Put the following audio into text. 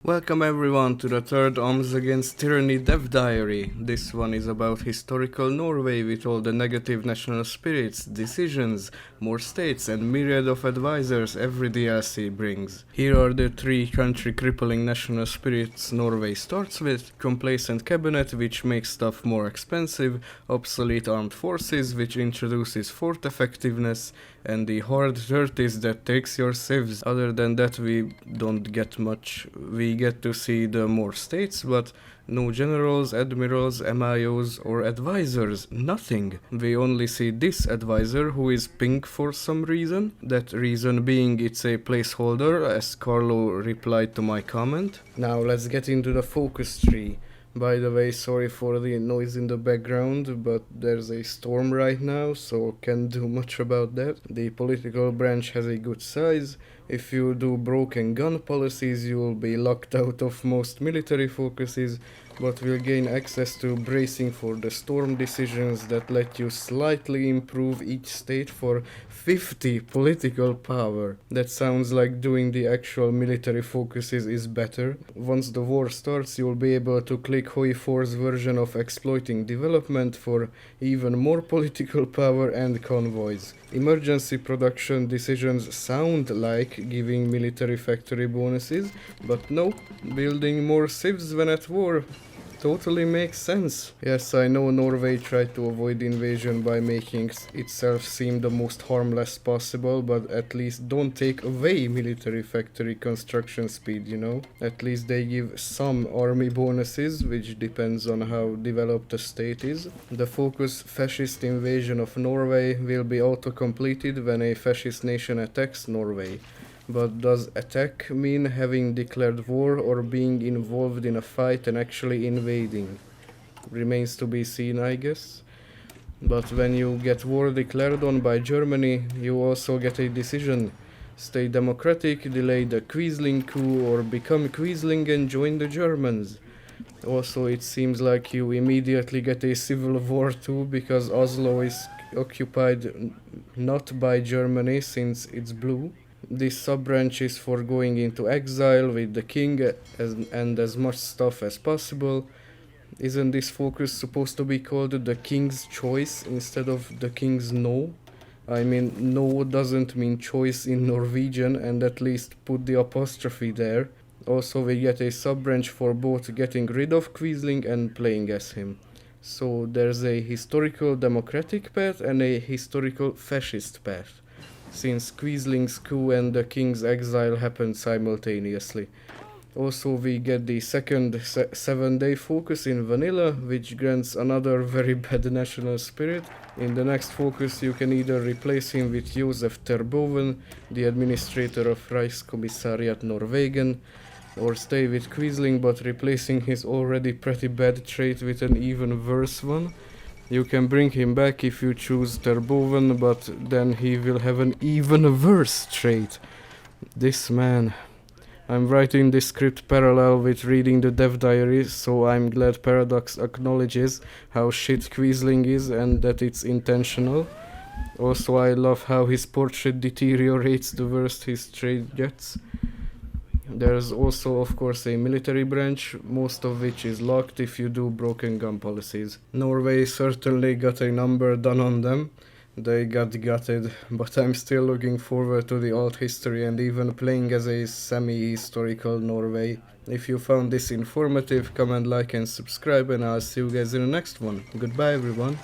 Welcome everyone to the third Arms Against Tyranny Dev Diary. This one is about historical Norway with all the negative national spirits, decisions, more states and myriad of advisors every DLC brings. Here are the three country crippling national spirits Norway starts with: complacent cabinet, which makes stuff more expensive, obsolete armed forces, which introduces fort effectiveness, and the hard 30s that takes your civs. Other than that we don't get much. We get to see the more states, but no generals, admirals, MIOs or advisors, nothing. We only see this advisor who is pink for some reason. That reason being it's a placeholder, as Carlo replied to my comment. Now let's get into the focus tree. By the way, sorry for the noise in the background, but there's a storm right now, so can't do much about that. The political branch has a good size. If you do broken gun policies, you will be locked out of most military focuses, but will gain access to bracing for the storm decisions that let you slightly improve each state for 50 political power. That sounds like doing the actual military focuses is better. Once the war starts, you'll be able to click Hoi4's version of exploiting development for even more political power and convoys. Emergency production decisions sound like giving military factory bonuses, but no, building more civs when at war totally makes sense. Yes, I know Norway tried to avoid invasion by making itself seem the most harmless possible, but at least don't take away military factory construction speed, you know? At least they give some army bonuses, which depends on how developed the state is. The focus fascist invasion of Norway will be auto-completed when a fascist nation attacks Norway. But does attack mean having declared war or being involved in a fight and actually invading? Remains to be seen, I guess. But when you get war declared on by Germany, you also get a decision. Stay democratic, delay the Quisling coup, or become Quisling and join the Germans. Also, it seems like you immediately get a civil war too, because Oslo is occupied not by Germany since it's blue. This sub-branch is for going into exile with the king and as much stuff as possible. Isn't this focus supposed to be called the king's choice instead of the king's no? I mean, no doesn't mean choice in Norwegian, and at least put the apostrophe there. Also, we get a sub-branch for both getting rid of Quisling and playing as him. So there's a historical democratic path and a historical fascist path, since Quisling's coup and the king's exile happened simultaneously. Also, we get the second 7-day focus in vanilla, which grants another very bad national spirit. In the next focus you can either replace him with Josef Terboven, the administrator of Reichskommissariat Norwegen, or stay with Quisling but replacing his already pretty bad trait with an even worse one. You can bring him back if you choose Terboven, but then he will have an even worse trait. This man. I'm writing this script parallel with reading the Dev Diary, so I'm glad Paradox acknowledges how shit Quisling is and that it's intentional. Also, I love how his portrait deteriorates the worse his trait gets. There's also, of course, a military branch, most of which is locked if you do broken gun policies. Norway certainly got a number done on them. They got gutted, but I'm still looking forward to the alt history and even playing as a semi-historical Norway. If you found this informative, comment, like and subscribe, and I'll see you guys in the next one. Goodbye everyone.